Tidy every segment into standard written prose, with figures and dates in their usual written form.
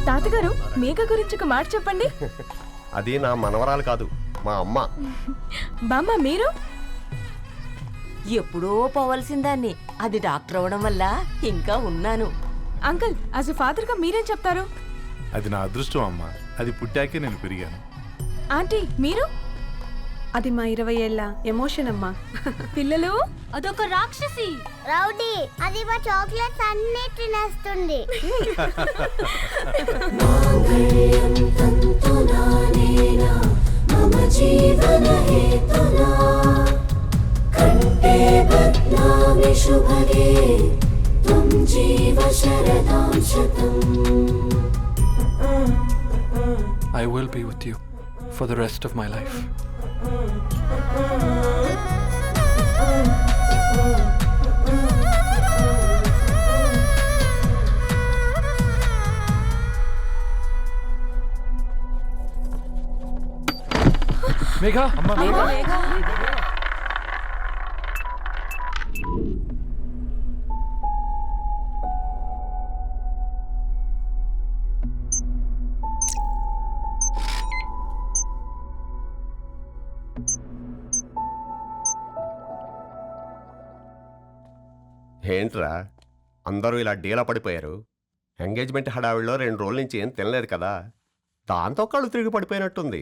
తాతగారు మేఘ గురించి ఒక మాట చెప్పండి. అది నా మనవరాలు కాదు, మా అమ్మ. బామ్మ మీరు? ఎప్పుడో పోవలసిందాన్ని, అది డాక్టర్ అవడం వల్ల ఇంకా ఉన్నాను. అంకుల్, యాజ్ ఎ ఫాదర్ గా మీరేం చెప్తారు? అది నా అదృష్టం అమ్మా, అది పుట్టాకే నేను పెరిగాను. ఆంటీ మీరు? అది మా 20 ఏళ్ల ఎమోషన్ అమ్మా. పిల్లలు, అదొక రాక్షసి రౌడీ, అది మా చాక్లెట్స్ అన్ని తినేస్తుంది. I will be with you for the rest of my life. Megha, Amma. Megha. ఏంట్రా అందరూ ఇలా డీలా పడిపోయారు? ఎంగేజ్మెంట్ హడావిడిలో 2 రోజుల నుంచి ఏం తినలేదు కదా, దాంతో కళ్ళు తిరిగి పడిపోయినట్టుంది.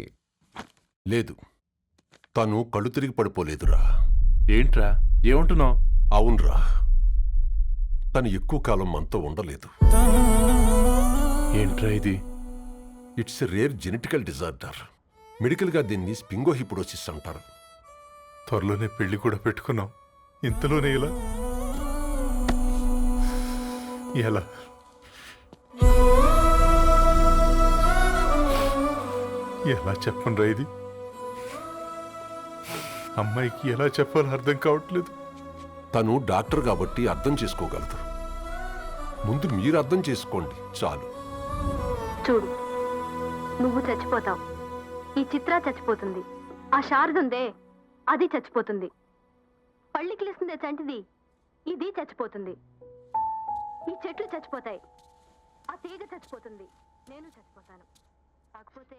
లేదు, తను కళ్ళు తిరిగి పడిపోలేదురా. ఏంట్రా ఏమంటున్నావు? అవునరా, తను ఎక్కువ కాలం మనతో ఉండలేదు. ఏంట్రా ఇది? It's a rare genetical disorder. మెడికల్గా దీన్ని స్పింగోహిపోడోసిస్ అంటారు. త్వరలోనే పెళ్లి కూడా పెట్టుకున్నాం, ఇంతలోనే ఇలా ఎలా? ఎలా చెప్పనురా ఇది? అమ్మాయికి ఎలా చెప్పాలో అర్థం కావట్లేదు. తను డాక్టర్ కాబట్టి అర్థం చేసుకోగలదు. ముందు మీరు అర్థం చేసుకోండి చాలు. చూడు, నువ్వు చచ్చిపోతావు, ఈ చిత్ర చచ్చిపోతుంది, ఆ శారదుందే అది చచ్చిపోతుంది, పళ్ళికిలిస్తుందే చంటిది ఇది చచ్చిపోతుంది, ఈ చెట్లు చచ్చిపోతాయి, ఆ తీగ చచ్చిపోతుంది, నేను చచ్చిపోతాను. కాకపోతే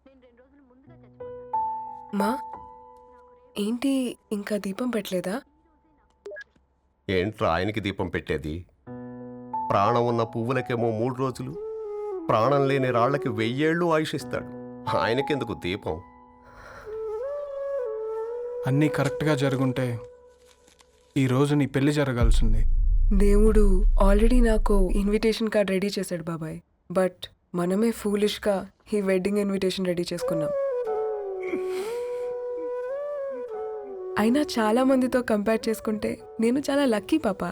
నేను 2 రోజులు ముందుగా చచ్చిపోతాను. మా ఏంటి ఇంకా దీపం పెట్టలేదా? ఏంట్రా ఆయనకి దీపం పెట్టేది? ప్రాణం ఉన్న పువ్వులకేమో 3 రోజులు, ప్రాణం లేని రాళ్లకి 1000 ఏళ్ళు ఆయుషిస్తాడు. ఆయనకెందుకు దీపం? అన్నీ కరెక్ట్గా జరుగుంటే ఈరోజు నీ పెళ్లి జరగాల్సింది. దేవుడు ఆల్రెడీ నాకు ఇన్విటేషన్ కార్డ్ రెడీ చేశాడు బాబాయ్. బట్ మనమే ఫూలిష్గా ఈ వెడ్డింగ్ ఇన్విటేషన్ రెడీ చేసుకున్నాం. అయినా చాలా మందితో కంపేర్ చేసుకుంటే నేను చాలా లక్కీ పాప.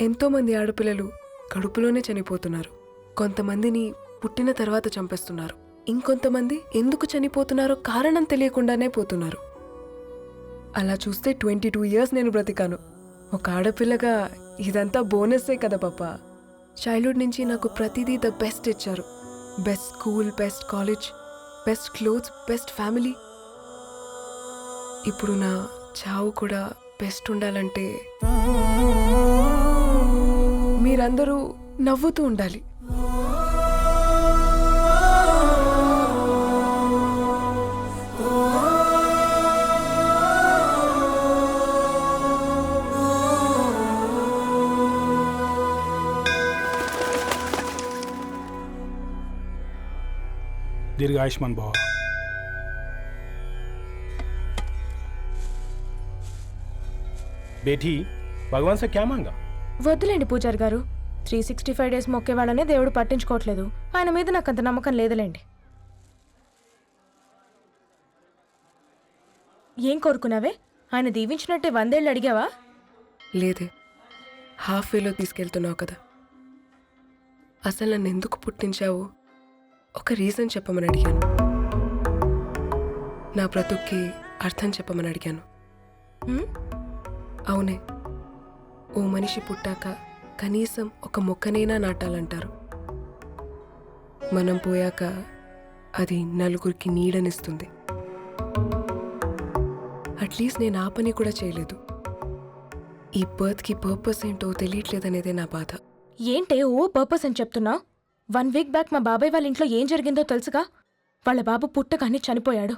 ఎంతోమంది ఆడపిల్లలు కడుపులోనే చనిపోతున్నారు, కొంతమందిని పుట్టిన తర్వాత చంపేస్తున్నారు, ఇంకొంతమంది ఎందుకు చనిపోతున్నారో కారణం తెలియకుండానే పోతున్నారు. అలా చూస్తే 22 ఇయర్స్ నేను బ్రతికాను. ఒక ఆడపిల్లగా ఇదంతా బోనస్సే కదా పాప. చైల్డ్హుడ్ నుంచి నాకు ప్రతిదీ ద బెస్ట్ ఇచ్చారు. Best school, best college, best clothes, best family. ఇప్పుడు నా చావు కూడా బెస్ట్ ఉండాలంటే మీరందరూ నవ్వుతూ ఉండాలి. दीर्घायुष्मान भव. बेटी, भगवान से क्या मांगा? వద్దులేండి పూజారి గారు, 365 డేస్ మొక్కేవాళ్ళనే దేవుడు పట్టించుకోవట్లేదు. ఆయన మీద నాకు అంత నమ్మకం లేదులేండి. ఏం కోరుకున్నావే? ఆయన దీవించినట్టే 100 ఏళ్ళు అడిగావా? లేదే, హాఫ్ వేలో తీసుకెళ్తున్నావు కదా. అసలు నన్ను ఎందుకు పుట్టించావు ఒక రీజన్ చెప్పమని అడిగాను. నా బ్రతుక్కి అర్థం చెప్పమని అడిగాను. అవునే, ఓ మనిషి పుట్టాక కనీసం ఒక మొక్కనైనా నాటాలంటారు. మనం పోయాక అది నలుగురికి నీడనిస్తుంది. అట్లీస్ట్ నేను ఆ పని కూడా చేయలేదు. ఈ బర్త్కి పర్పస్ ఏంటో తెలియట్లేదనేదే నా బాధ. ఏంటే ఓ పర్పస్ అని చెప్తున్నా? 1 వీక్ బ్యాక్ మా బాబాయ్ వాళ్ళ ఇంట్లో ఏం జరిగిందో తెలుసుగా? వాళ్ళ బాబు పుట్టగానే చనిపోయాడు.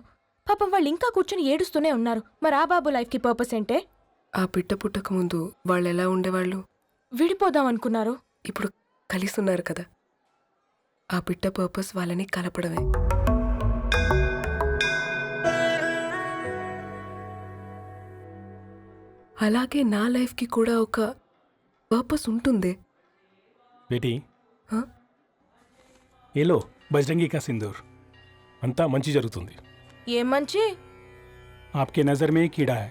పాపం వాళ్ళు ఇంకా కూర్చొని ఏడుస్తూనే ఉన్నారు. మరి ఆ బాబు లైఫ్కి పర్పస్ ఏంటే? ఆ బిడ్డ పుట్టక ముందు వాళ్ళు ఎలా ఉండేవాళ్ళు? విడిపోదాం అనుకున్నారు. ఇప్పుడు కలిసి ఉన్నారు కదా. ఆ బిడ్డ పర్పస్ వాళ్ళని కలపడమే. అలాగే నా లైఫ్కి కూడా ఒక పర్పస్ ఉంటుంది. बेटी हाँ? ये लो बजरंगी का सिंदूर अंता मंची जరుగుతుంది ఏం మంచి? आपके नज़र में कीड़ा है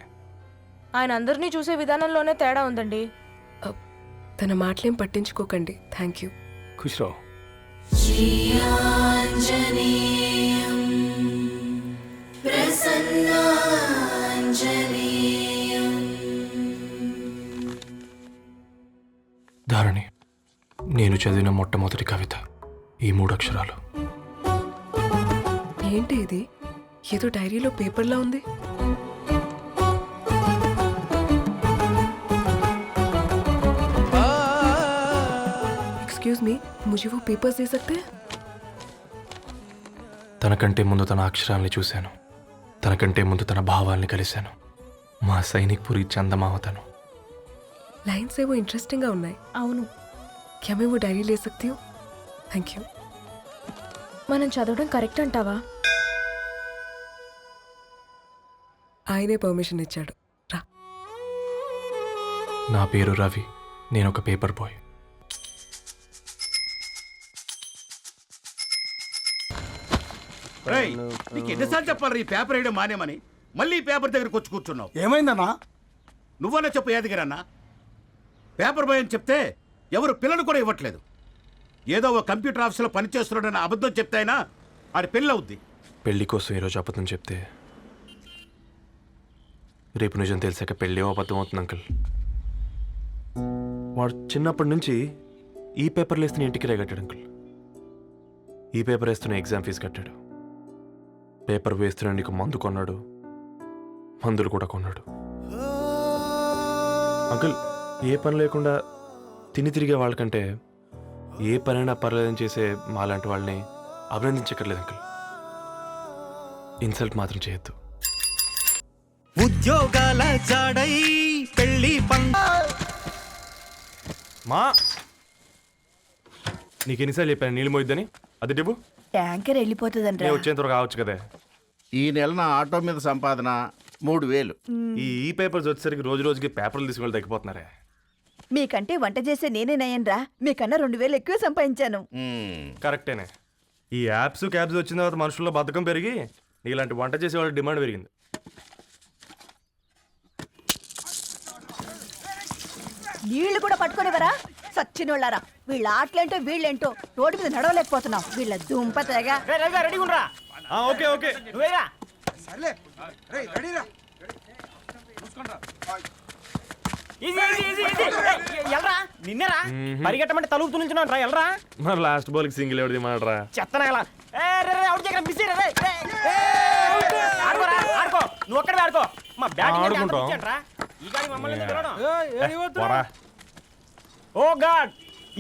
ఆయన అందరినీ చూసే విధానంలోనే తేడా ఉందండి. తన మాటలేం పట్టించుకోకండి. Thank you. खुश रहो ధారణి, నేను చదివిన మొట్టమొదటి కవిత ఈ 3 అక్షరాలు. ఏంటి ఇది? ఏదో డైరీలో పేపర్లా ఉంది. एक्सक्यूज मी, मुझे वो पेपर्स दे सकते हैं? తనకంటే ముందు తన అక్షరాల్ని చూశాను, తనకంటే ముందు తన భావాల్ని కలిశాను. మా సైనిక్ పురి చందమావతను. लाइन्स है वो इंटरेस्टिंग గా ఉన్నాయి. అవును, क्या मैं वो डायरी ले सकती हूँ? Thank you. మనం చదవడం కరెక్ట్ అంటావా? ఆయనే పర్మిషన్ ఇచ్చాడు. రా. నా పేరు రవి, నేను ఒక పేపర్ బాయ్. నీకు ఎన్నిసార్లు చెప్పాలి ఈ పేపర్ వేయడం మానేమని? మళ్ళీ ఈ పేపర్ దగ్గరకు వచ్చి కూర్చున్నావు. ఏమైందన్నా? నువ్వన్నా చెప్పు యాదగిరన్నా. పేపర్ బాయ్ అని చెప్తే ఎవరు పిల్లలు కూడా ఇవ్వట్లేదు. ఏదో ఒక కంప్యూటర్ ఆఫీసులో పనిచేస్తున్నాడన్న అబద్ధం చెప్తే అయినా ఆడి పెళ్ళి అవుద్ది. పెళ్లి కోసం ఈరోజు అబద్ధం చెప్తే రేపు నిజం తెలిసాక పెళ్ళి అబద్ధం అవుతుంది అంకుల్. వాడు చిన్నప్పటి నుంచి ఈ పేపర్లు వేస్తున్న ఇంటికి రేగట్టాడు అంకుల్. ఈ పేపర్ వేస్తున్న ఎగ్జామ్ ఫీజు కట్టాడు. పేపర్ వేస్తున్న నీకు మందు కొన్నాడు, మందులు కూడా కొన్నాడు. అంకుల్, ఏ పని లేకుండా తిని తిరిగే వాళ్ళకంటే ఏ పనైనా పర్లేదని చేసే మాలాంటి వాళ్ళని అభినందించక్కర్లేదు అంకుల్. ఇన్సల్ట్ మాత్రం చేయొద్దు. ఉద్యోగాల జాడై పెళ్లి మా నీకు ఎన్నిసార్లు చెప్పాను నీళ్ళు మోయిద్దని? అది డిబు ట్యాంకర్ వెళ్ళిపోతుందండి. నేను వచ్చేంత వరకు కావచ్చు కదా. ఈ నెల నా ఆటో మీద సంపాదన 3000. ఈ పేపర్స్ వచ్చేసరికి రోజు రోజుకి పేపర్లు తీసుకుని తగ్గిపోతున్నారే. మీకంటే వంట చేసే నేనే నయ్యన్రా. మీకన్నా 2000 ఎక్కువ సంపాదించాను. కరెక్టేనే. ఈ యాప్స్ క్యాబ్స్ వచ్చిన తర్వాత మనుషుల్లో బద్ధకం పెరిగి ఇలాంటి వంట చేసే వాళ్ళ డిమాండ్ పెరిగింది. నీళ్లు కూడా పట్టుకునేవరా సచ్చినోళ్ళారా. వీళ్ళ ఆటలేంటో వీళ్ళేంటో రోడ్డు మీద నడవలేకపోతున్నాం. వీళ్ళ దుంప తెగ. ఓకే ఓకే నిన్నరా పరిగెట్టమంటే తలుపుతూ నుంచున్నాను రా. ఎల్రా మరి లాస్ట్ బాల్కి సింగిల్ ఎవరిది మాడరా? చెత్తనా ఎలా ఆడుకో, నువ్వు ఒక్కడే ఆడుకో. మా ఓ గాడ్,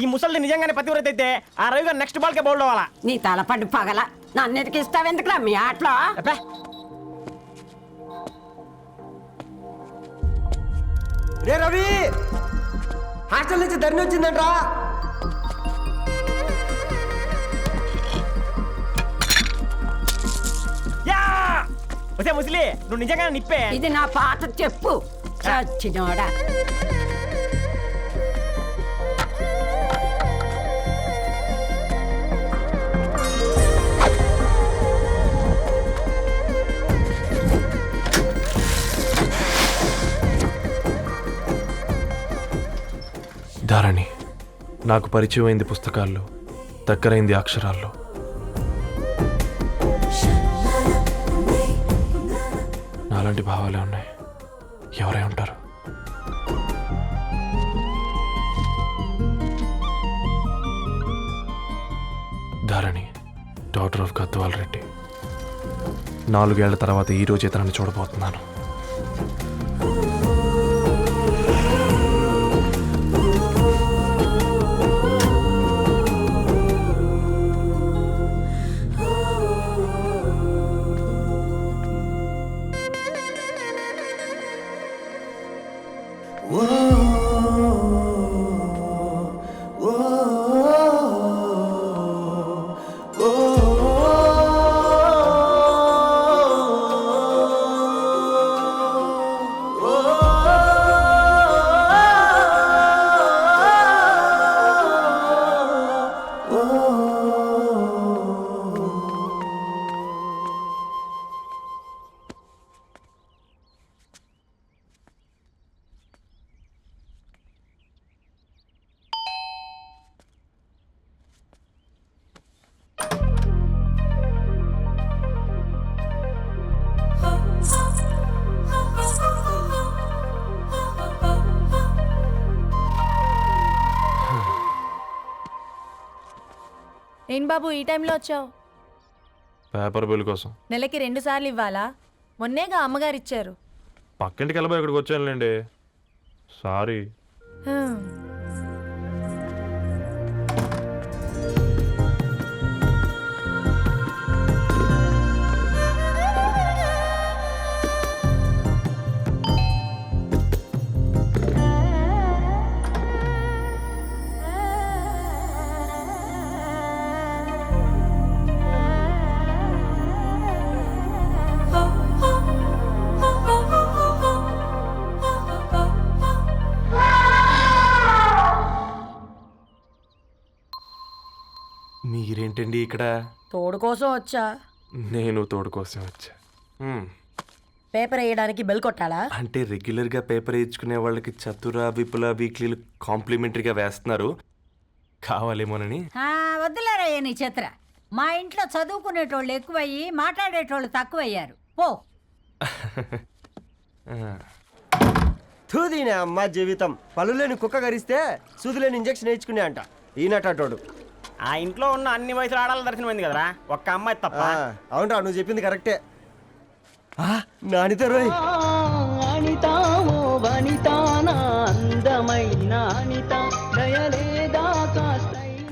ఈ ముసలిది నిజంగానే పతివ్రత అయితే ఆ రవి గారు నెక్స్ట్ బాల్ కే బౌల్డ్ అవ్వాలా. నీ తలపండు పగల నన్ను ఎదికిస్తావెందుకురా మీ ఆటలో? రే రవి, హాస్టల్ నుంచి ధరణి వచ్చిందంట్రా. వచ్చే ముసలి, నువ్వు నిజంగా నిప్పే. ఇది నా పాత చెప్పు చచ్చినోడా. ధారణి, నాకు పరిచయం అయింది పుస్తకాల్లో, దగ్గరైంది అక్షరాల్లో. నాలాంటి భావాలే ఉన్నాయి. ఎవరై ఉంటారు? Dharani, daughter of Gadwal Reddy. 4 ఏళ్ల తర్వాత ఈ రోజే తనని చూడబోతున్నాను. ఏం బాబు ఈ టైంలో వచ్చావు? పేపర్ బిల్ కోసం. నెలకి 2 సార్లు ఇవ్వాలా? మొన్నేగా అమ్మగారు ఇచ్చారు. పక్కింటికి వెళ్ళబోయి ఇక్కడికి వచ్చానులేండి. సారీ. మీరేంటండి ఇక్కడ? తోడు కోసం వచ్చా. నేను తోడు కోసం వచ్చా. పేపర్ వేయడానికి బెల్ కొట్టాలా? అంటే రెగ్యులర్గా పేపర్ వేయించుకునే వాళ్ళకి చతుర విపుల వీక్లీలు కాంప్లిమెంటరీగా వేస్తున్నారు, కావాలేమోనని. వద్దులేరయ్య నీ చిత్ర. మా ఇంట్లో చదువుకునేటోళ్ళు ఎక్కువయ్యి మాట్లాడేటోళ్ళు తక్కువయ్యారు. పో. తూదీనే అమ్మ జీవితం. పలులేని కుక్క గరిస్తే సూదులేని ఇంజక్షన్ వేయించుకునే అంట ఈనటోడు. ఆ ఇంట్లో ఉన్న అన్ని వయసులో ఆడాలి దర్శనమైంది కదరా, ఒక్క అమ్మాయి తప్ప. అవునరా, నువ్వు చెప్పింది కరెక్టే. నానితో రోయ్.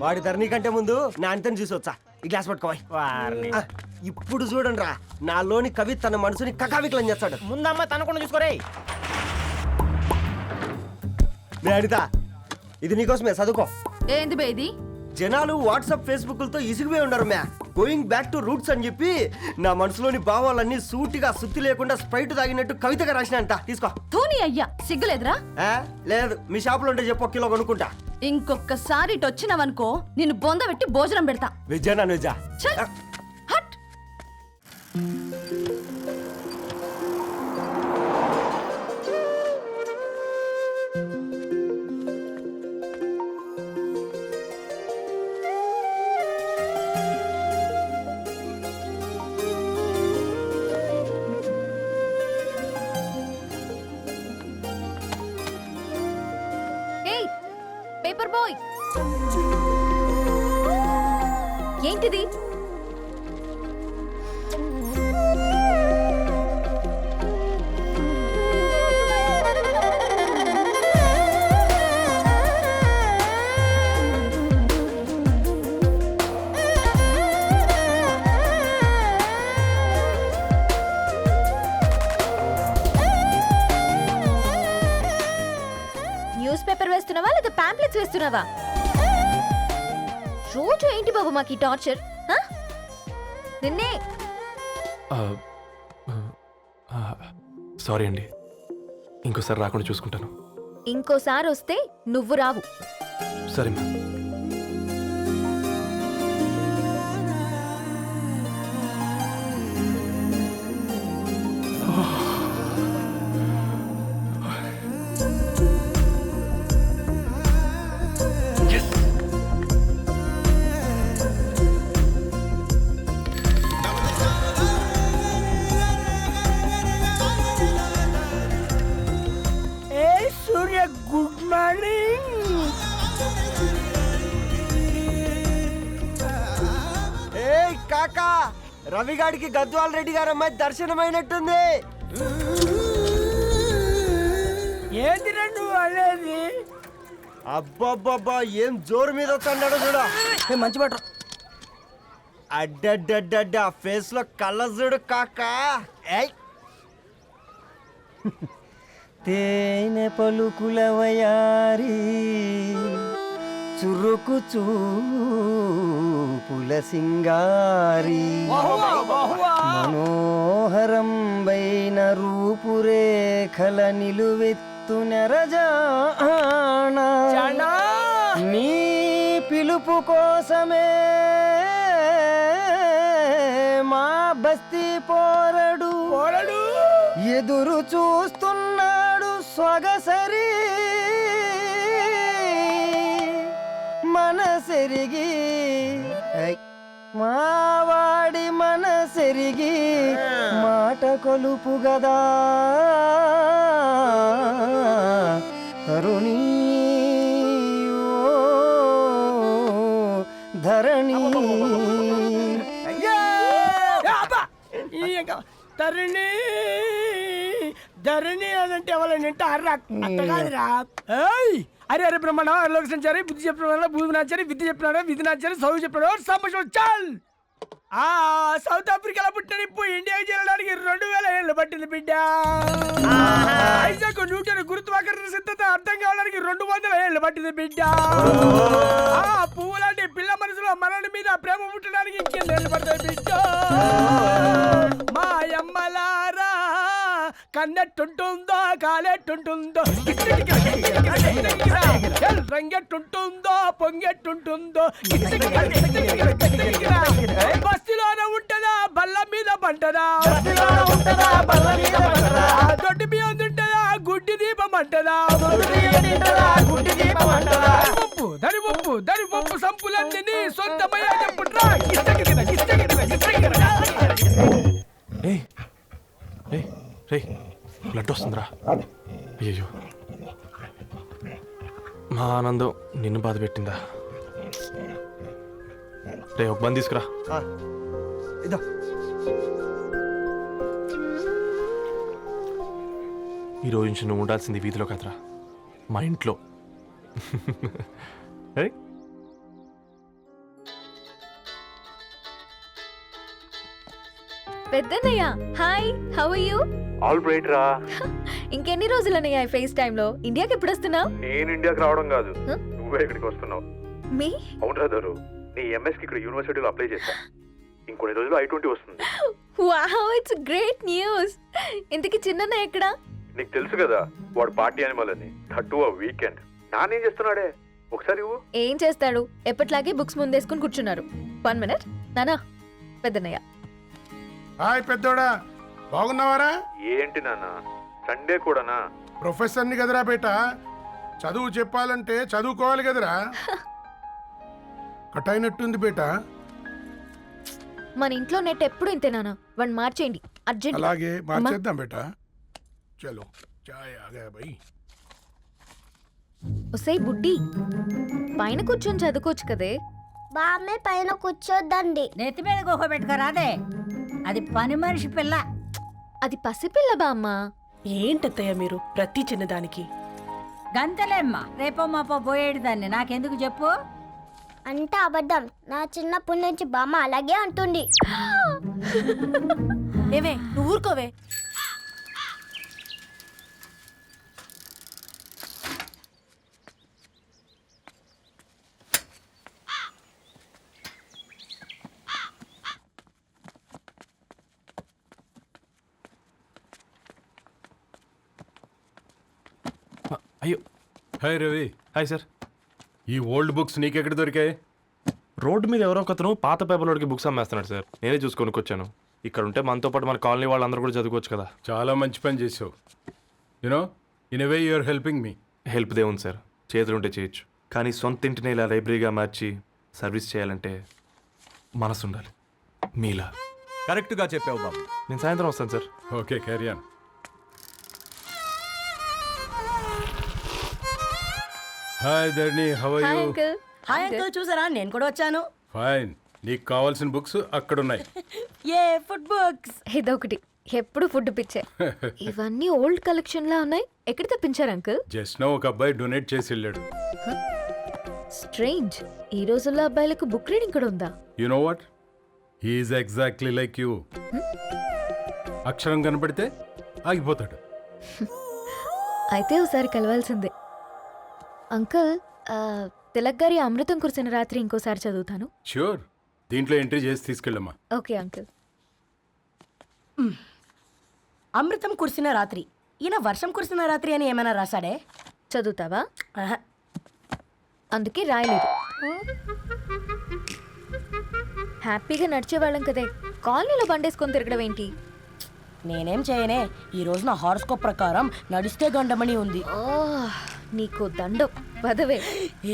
వాడి ధరణి కంటే ముందు నా అంతని చూసొచ్చా. ఈ గ్లాస్ పట్టుకోవాలి. ఇప్పుడు చూడండి రా, నాలోని కవి తన మనసుని కకావికలం చేస్తాడు. ముందమ్మ తనకుండా చూసుకోరే. అనిత, ఇది నీకోసమే, చదువుకో. ఏంది బేది? జనాలు వాట్సాప్ ఫేస్బుక్లతో ఇసిగిపోయి ఉన్నారు మ్యా. గోయింగ్ బ్యాక్ టు రూట్స్ అని చెప్పి నా మనసులోని భావాలన్నీ సూటిగా సుత్తి లేకుండా స్ప్రైట్ తాగినట్టు కవితగా రాసిన అంట. తీసుకో. తూని అయ్యా, సిగ్గులేదురా? లేదు, మీ షాప్ లో ఉంటే చెప్పు, 1 కిలో కొనుక్కుంటా. ఇంకొకసారి ఇటు వచ్చినవనుకో నిన్ను బొంద పెట్టి భోజనం పెడతా. వెజ్జా నాన్ వెజ్జా? పేపర్ బాయ్, ఏంటిది? న్యూస్ పేపర్ వేస్తున్నావా లేదా పాంప్లెట్స్ వేస్తున్నావా? రోజు ఏంటి బాబు మాకు టార్చర్? నిన్నే. సారీ అండి, ఇంకోసారి రాకుండా చూసుకుంటాను. ఇంకోసారి వస్తే నువ్వు రావు. సరే మ్యామ్. Good morning. ఏ కాకా, రవిగాడికి గద్వాల్ రెడ్డి గారు అమ్మాయి దర్శనమైనట్టుంది. ఏంటి నువ్వు అనేది? అబ్బబ్బబ్బా, ఏం జోరు మీద వస్తాడు చూడ. మంచి మాట. అడ్డడ్డడ్డ ఫేస్ లో కళ్ళ చూడు కాకా. తేనె పలుకుల వయారి చురుకు చూపుల సింగారి మనోహరం బైన రూపురేఖల నిలువెత్తు నెరజానా నీ పిలుపు కోసమే మా బస్తీ పోరడు ఎదురు చూస్తున్నాడు సొగసరి మనసెరిగి మావాడి మనసెరిగి మాట కొలుపు గదా తరుణీ ధరణి ధరణి ధరణి అదంటే ఎవరైనా అట్ట కాదురా. అరే అరే బ్రహ్మణ లోక సంచారి బుద్ధి చెప్పిన భూమి నాచారి విద్య చెప్పినాడు విధి నాచారి చదువు చెప్పినాడు సంభాషణ చాల్. సౌత్ ఆఫ్రికాలో పుట్టిన ఇప్పుడు ఇండియాకి చేరడానికి 2000 ఏళ్ళు పట్టింది బిడ్డ. ఐజాక్ న్యూటన్ గురుత్వాకర్షణ సిద్ధత అర్థం కావడానికి 200 ఏళ్ళు పట్టింది బిడ్డ. పువ్వు లాంటి పిల్ల మనసులో మనని మీద ప్రేమ పుట్టడానికి ఇంకెన్నేళ్ళు పడతాయి బిడ్డ. మా అమ్మలారా కన్నెట్టుంటుందో కాలెట్టుంటుందో రంగెట్టుంటుందో పొంగెట్టుంటుందో బస్తిలోనే ఉంటదా బల్ల మీద పంటదా దొడ్డి బియ్యం తింటదా గుడ్డి దీపం అంటదా దరి పప్పు సంపులన్నీ సొంతమయ్యా చెప్పుట్రా. రే బ్లడ్ వస్తుందిరా. అయ్యో మా ఆనందం నిన్ను బాధ పెట్టిందా? రే ఒక బంద్ తీసుకురా. ఇదో ఈ రోజు నుంచి నువ్వు ఉండాల్సింది వీధిలో కదరా, మా ఇంట్లో. పెద్దన్నయ్య hi, how are you? All right రా. ఇంకెన్ని రోజులన్నయ్య ఫేస్ టైం లో? ఇండియాకి ఎప్పుడు వస్తున్నావు? నేను ఇండియాకి రావడం కాదు, నువ్వే ఇక్కడికి వస్తున్నావు. మీ అవునరా దరు, నీ ఎంఎస్ కి ఇక్కడ యూనివర్సిటీలో అప్లై చేశా. ఇంకొన్ని రోజులు I-20 వస్తుంది. Wow, it's great news. ఇంతకీ చిన్నన్నయ్య ఎక్కడా? నీకు తెలుసు కదా వాడు పార్టీ అనిమల్ అని, థర్టూ వీకెండ్. నానేం చేస్తున్నాడే ఒకసారి ఇవ్వు. ఏం చేస్తాడు, ఎప్పట్లాగే బుక్స్ ముందేసుకుని కూర్చున్నారు. 1 minute నానా. పెద్దన్నయ్య హాయ్ పెద్దోడా, బాగున్నావారా? ఏంటి నాన్న సండే కూడానా? ప్రొఫెసర్ని కదరా బేట, చదువు చెప్పాలంటే చదువుకోవాలి కదరా. కట్ అయినట్టుంది బేట. మన ఇంట్లో నెట్ ఎప్పుడు ఇంతే నానా. 1 మార్చేయండి అర్జెంట్. అలాగే మార్చేద్దాం బేట. చలో చాయ్ ఆగా భయ్. ఒసేయ్ బుడ్డి, పైన కూర్చొని చదువుకోవచ్చు కదే. బామ్మే పైన కూర్చోద్దండి. నెత్తి మీద గుహ పెట్టుకోరాదే, అది పని మనిషి పిల్ల. అది పసిపిల్ల బామ్మ. ఏంటత్తయ్య మీరు ప్రతి చిన్నదానికి? గంతలేమ్మా, రేపో మాపో పోయేడు దాన్ని నాకెందుకు చెప్పు. అంటే అబద్ధం. నా చిన్నప్పటి నుంచి బామ్మ అలాగే అంటుంది. ఏవే నువ్వు ఊరుకోవే. అయ్యో హాయ్ రవి. Hi sir. ఈ ఓల్డ్ బుక్స్ నీకెక్కడ దొరికాయి? రోడ్డు మీద ఎవరో ఒకతను పాత పేపర్లోకి బుక్స్ అమ్మేస్తున్నాడు సార్. నేనే చూసుకొని వచ్చాను. ఇక్కడ ఉంటే మనతో పాటు మన కాలనీ వాళ్ళందరూ కూడా చదువుకోవచ్చు కదా. చాలా మంచి పని చేసావు. You know in a way you are helping me. Help దేవుంది సార్, చేతులుంటే చేయొచ్చు. కానీ సొంత ఇంటిని ఇలా లైబ్రరీగా మార్చి సర్వీస్ చేయాలంటే మనసు ఉండాలి మీలా. కరెక్ట్గా చెప్పావు బాబు. నేను సాయంత్రం వస్తాను sir. Okay carry on. Hi Dharani, how are you? Hi uncle, చూసారా నేను కూడా వచ్చాను. ఫైన్. నీకు కావాల్సిన బుక్స్ అక్కడ ఉన్నాయి. ఏ ఫుడ్ బుక్స్? ఇదొకటి, ఎప్పుడు ఫుడ్ పిచ్చే. ఇవన్నీ ఓల్డ్ కలెక్షన్ లా ఉన్నాయి. ఎక్కడ తెప్పించారు అంకుల్? జస్ట్ నో ఒక అబ్బాయి డొనేట్ చేసి వెళ్ళాడు. స్ట్రేంజ్, ఈ రోజుల్లో అబ్బాయిలకు బుక్ రీడింగ్ కూడా ఉందా? You know what, he is exactly like you. అక్షరం కనపడితే ఆగిపోతాడు. అయితే ఒకసారి కలవాల్సిందే. అంకుల్, తిలక్ గారి అమృతం కురిసిన రాత్రి ఇంకోసారి చదువుతాను. ష్యూర్, దీంట్లో ఎంట్రీ చేసి తీసుకెళ్ళమ్మా. Okay uncle. అమృతం కురిసిన రాత్రి, ఈయన వర్షం కురిసిన రాత్రి అని ఏమైనా రాశాడే? చదువుతావా? అందుకే రాయలేదు. హ్యాపీగా నడిచేవాళ్ళం కదే, కాలనీలో బండేసుకొని తిరగడం ఏంటి? నేనేం చేయనే, ఈ రోజు నా హారోస్కోప్ ప్రకారం నడిస్తే గండమణి ఉంది. నీకు దండం పదవే.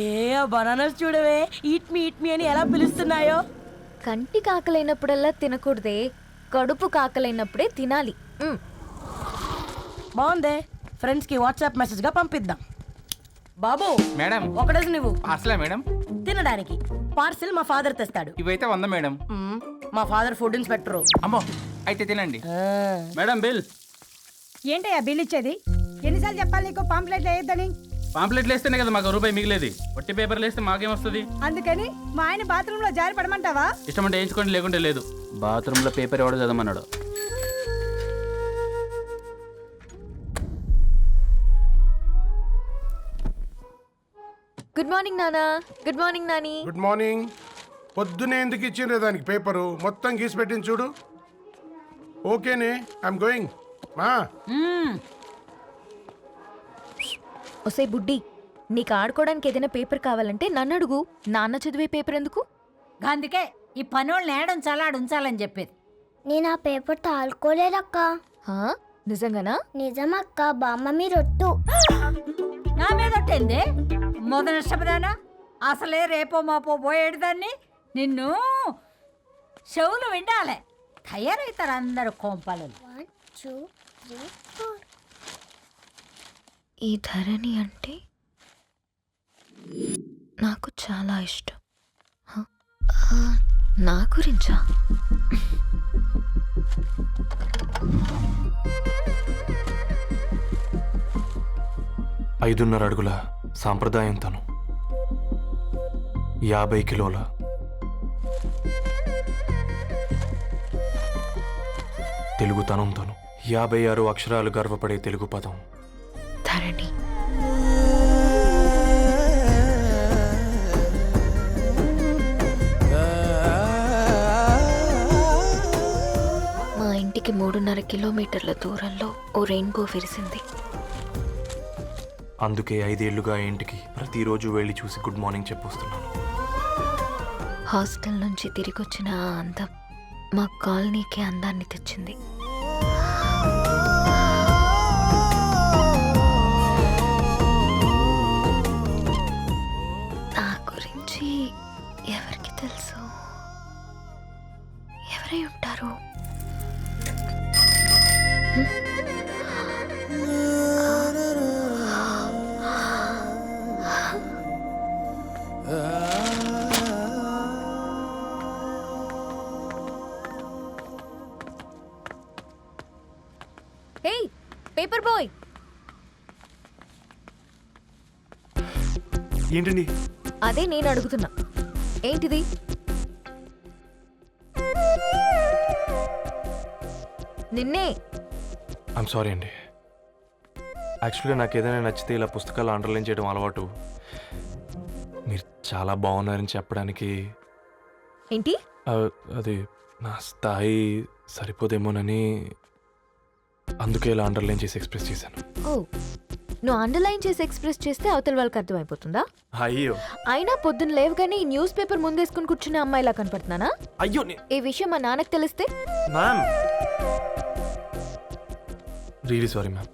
ఏ బనానాస్ చూడవే, ఈట్ మీ అని ఎలా పిలుస్తున్నాయో. కంటి కాకలైనప్పుడల్లా తినకూడదే, కడుపు కాకలైనప్పుడే తినాలి. బాగుందే, ఫ్రెండ్స్కి వాట్సాప్ మెసేజ్గా పంపిద్దాం. బాబు మేడం ఒకడేసి నువ్వు అసలే మేడం తినడానికి పార్సిల్ మా ఫాదర్ తెస్తాడు. ఇవైతే 100 మేడం. మా ఫాదర్ ఫుడ్ ఇన్స్పెక్టర్. అమ్మో అయితే తినండి మేడం. బిల్ ఏంటయ్యా బిల్ ఇచ్చేది? ఎన్నిసార్లు చెప్పాలి నీకు పాంప్లెట్ వేయొద్దని? పాంప్లెట్లు వేస్తేనే కదా మాకు రూపాయి మిగిలేది. ఒట్టి పేపర్లు వేస్తే మాకేమొస్తుంది? అందుకని మా ఆయన బాత్రూమ్ లో జారి పడమంటావా? ఇష్టం అంటే వేయించుకోండి, లేకుంటే లేదు. బాత్రూంలో పేపర్ ఎవడో చదవమన్నాడు. గుడ్ మార్నింగ్ నానా. Good morning Nani. Good morning. పొద్దునే ఎందుకు ఇచ్చిండ్రే దానికి పేపరు? మొత్తం గీసి పెట్టింది చూడు. ఓకేనే, ఐఎమ్ గోయింగ్. మా ఒసే బుడ్డి, నీకు ఆడుకోవడానికి ఏదైనా పేపర్ కావాలంటే నన్ను అడుగు. నాన్న చదివే పేపర్ ఎందుకు? అందుకే ఈ పనోళ్ళని ఏడుంచాలా ఉంచాలని చెప్పేది. నేను ఆ పేపర్ తాలుకోలేదక్క. హా? నిజంగానా? నిజమక్క, బామ్మ మీరొట్టు. నా మీద ఒట్టేంది? మొదటి నష్టపదానా? అసలే రేపో మాపో పోయేడు దాన్ని. నిన్ను చెవులు విండాలే. తయారవుతారు అందరు కోంపాలు. 1 2 3 4. ఈ ధరణి అంటే నాకు చాలా ఇష్టం. నా గురించా? ఐదున్నర అడుగుల సాంప్రదాయం తను, 50 కిలోల తెలుగుతనం తను, 56 అక్షరాలు గర్వపడే తెలుగు పదం ధరణి. మా ఇంటికి 3.5 కిలోమీటర్ల దూరంలో ఓ రెయిన్బో విరిసింది. అందుకే 5 ఏళ్లుగా ఇంటికి ప్రతిరోజు వెళ్ళి చూసి గుడ్ మార్నింగ్ చెప్పొస్తున్నాను. హాస్టల్ నుంచి తిరిగొచ్చిన ఆ అందం మా కాలనీకి అందాన్ని తెచ్చింది. నా గురించి ఎవరికి తెలుసు? ఎవరై ఉంటారు? హే పేపర్ బాయ్. ఏంటండి? అదే నేను అడుగుతున్నా, ఏంటిది? నిన్నే. ఐమ్ సారీ అండి. యాక్చువల్గా నాకు ఏదైనా నచ్చితే ఇలా పుస్తకాలు అండర్లైన్ చేయడం అలవాటు. మీరు చాలా బాగున్నారని చెప్పడానికి ఏంటి? అది నా స్థాయి సరిపోదేమోనని అందుకే ఇలా అండర్లైన్ చేసి ఎక్స్ప్రెస్ చేశాను. ఓ, నువ్వు అండర్లైన్ చేసి ఎక్స్ప్రెస్ చేస్తే అవతల వాళ్ళకి అర్థమైపోతుందా? అయ్యో, అయినా పొద్దున్న లేవగానే ఈ న్యూస్ పేపర్ ముందేసుకుని కూర్చున్న అమ్మాయిలా కనపడుతున్నానా? అయ్యో, ఈ విషయం మా నాన్నకు తెలిస్తే? Ma'am really sorry ma'am.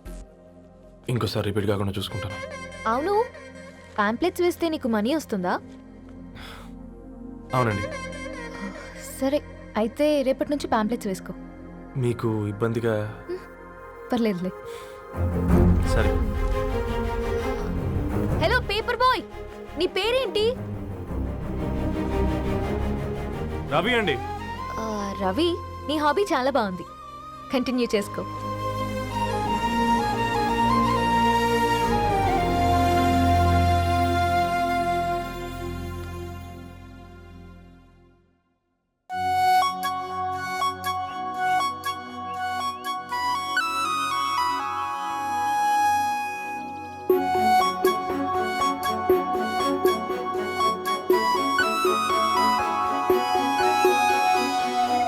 ఇంకోసారి రిపీట్ కాకుండా చూసుకుంటాను. అవును, పాంప్లెట్స్ వేస్తే నీకు మనీ వస్తుందా? అవునండి. సరే, అయితే రేపటి నుంచి పాంప్లెట్స్ వేసుకో. మీకు ఇబ్బందిగా? పర్లేదులే. సరే. హలో పేపర్ బాయ్, నీ పేరేంటి? రవి అండి. రవి, నీ హాబీ చాలా బాగుంది, కంటిన్యూ చేసుకో.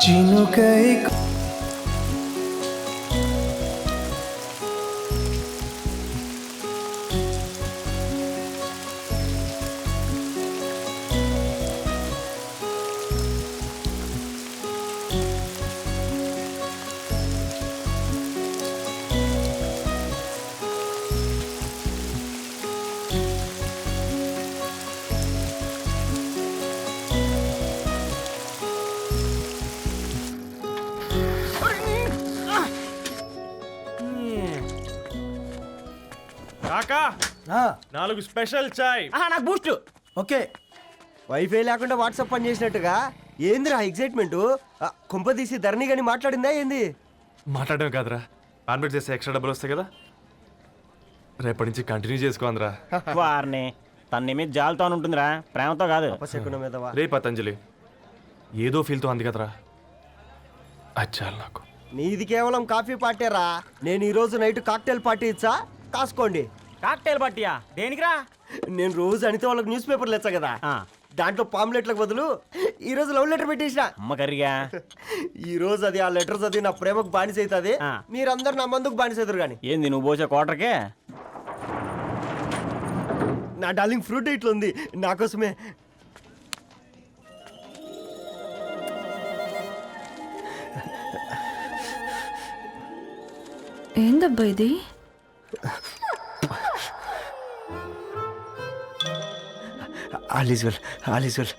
చినుకై కాకా 4 స్పెషల్ చాయ్. నాకు బూస్ట్. ఓకే. వైఫై లేకుండా వాట్సాప్ పని చేసినట్టుగా ఏందిరా ఎక్సైట్మెంట్? కుంప తీసి ధరణి గాని మాట్లాడిందా ఏంది? మాట్లాడడం కాదురా, కాన్వర్ట్ చేస్తే ఎక్స్ట్రా డబ్బులు వస్తాయి కదా, రేపటి నుంచి కంటిన్యూ చేసుకో అందరా. వారిని తన మీద జాలతో ఉంటుందిరా, ప్రేమతో కాదు. రే పతంజలి, ఏదో ఫీల్తో అంది కదరా, అది చాలు నాకు. నీది కేవలం కాఫీ పార్టీరా. నేను ఈ రోజు నైట్ కాక్టైల్ పార్టీ ఇచ్చా, కాసుకోండి. కాక్టైల్ పార్టీయా? దేనికిరా? నేను రోజు అనితే వాళ్ళకి న్యూస్ పేపర్లు ఇచ్చా కదా, దాంట్లో పాంప్లెట్లకు బదులు ఈ రోజు లవ్ లెటర్ పెట్టేసిన. అమ్మ కర్రీగా ఈ రోజు అది ఆ లెటర్ చదివి నా ప్రేమకు బానిస అవుతుంది. మీరందరు నా మందుకు బానిస అవుతారు. కానీ ఏంది నువ్వు పోసే క్వార్టర్కే? నా డార్లింగ్ ఫ్రూట్ ఇట్లా ఉంది నా కోసమే. ఏందబ్బా ఇది? All is well, all is well.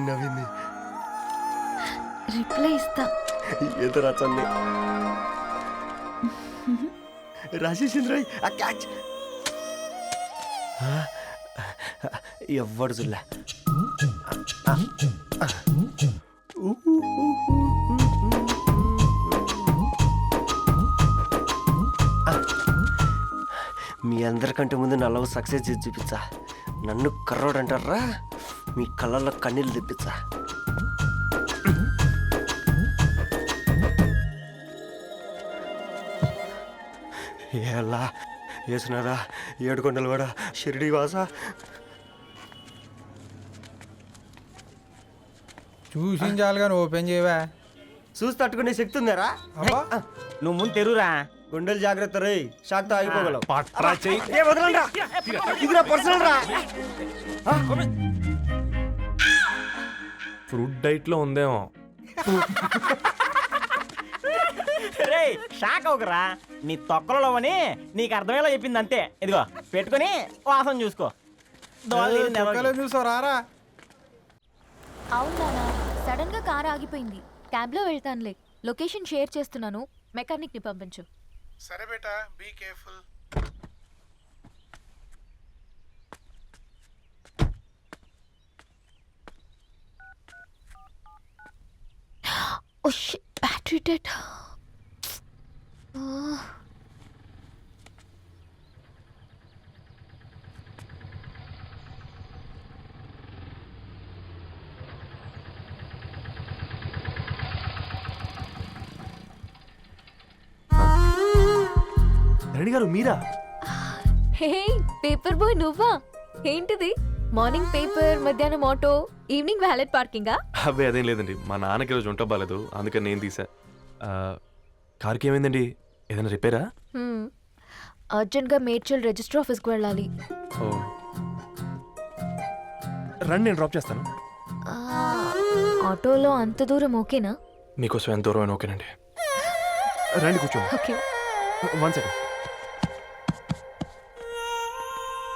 నవ్వింది. రిప్లై ఇస్తా. ఏదో రాచండి రాజేసింద్ర క్యాచ్. ఎవ్వడు చూడలే. మీ అందరికంటే ముందు నా లవ్ సక్సెస్ చేసి చూపించా. నన్ను కర్రోడు అంటారా, మీ కళ్ళల్లో కన్నీళ్ళు తెప్పించా. ఎలా వేసినారా ఏడుకొండలు కూడా షిరిడి వాస. చూసించాలి కానీ ఓపెన్ చేయవా? చూసి తట్టుకునే శక్తి ఉందారా? నువ్వు ముందు తెరురా, గుండెలు జాగ్రత్త రే, షాక్తో ఆగిపోగలవు. పర్సనల్ రా. ఫ్రూట్ డైట్ లో ఉందేమో. రే షాక్ అవకరా, నీ తొక్కలలో అని నీకు అర్థమయ్యేలా చెప్పింది అంతే. ఇదిగో పెట్టుకుని వాసన చూసుకో. చూసారా? అవునా, సడన్ గా కార్ ఆగిపోయింది. క్యాబ్ లో వెళ్తానులే. లొకేషన్ షేర్ చేస్తున్నాను, మెకానిక్ ని పంపించు. సరే బేటా, be careful. Oh shit, battery dead. Dharani గారు మీరా? హే పేపర్ బాయ్, నువ్వా? ఏంటిది? మార్నింగ్ పేపర్, మధ్యాహ్నం ఆటో, ఈవినింగ్ వ్యాలెట్ పార్కింగా? అబ్బాయి అదేం లేదండి, మా నాన్నకి రోజు వంట బాగాలేదు, అందుకని నేను తీసా. కార్కి ఏమైందండి? ఏదైనా రిపేరా? అర్జెంట్గా మేడ్చల్ రిజిస్టర్ ఆఫీస్కి వెళ్ళాలి. ఓ రండి, నేను డ్రాప్ చేస్తాను. ఆటోలో అంత దూరం ఓకేనా? మీకోసం ఎంత దూరం అయినా ఓకేనండి. రండి కూర్చోండి. ఓకే. 1 సెకండ్.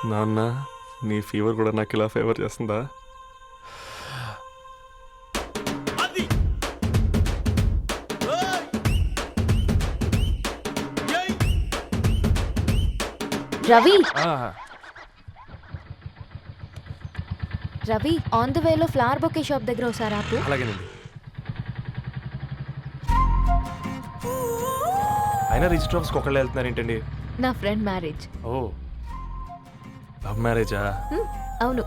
నాన్న, నీ ఫీవర్ కూడా నాకు ఇలా ఫేవర్ చేస్తుందా? రవి, రవి, ఆన్ ద వేలో ఫ్లవర్ బొకే షాప్ దగ్గర ఒకసారి ఆపు. అలాగేనండి. అయినా రిజిస్టర్ ఆఫీస్కి ఒకళ్ళు వెళ్తున్నారు ఏంటండి? నా ఫ్రెండ్ మ్యారేజ్. ఓ, లవ్ మ్యారేజా? అవును.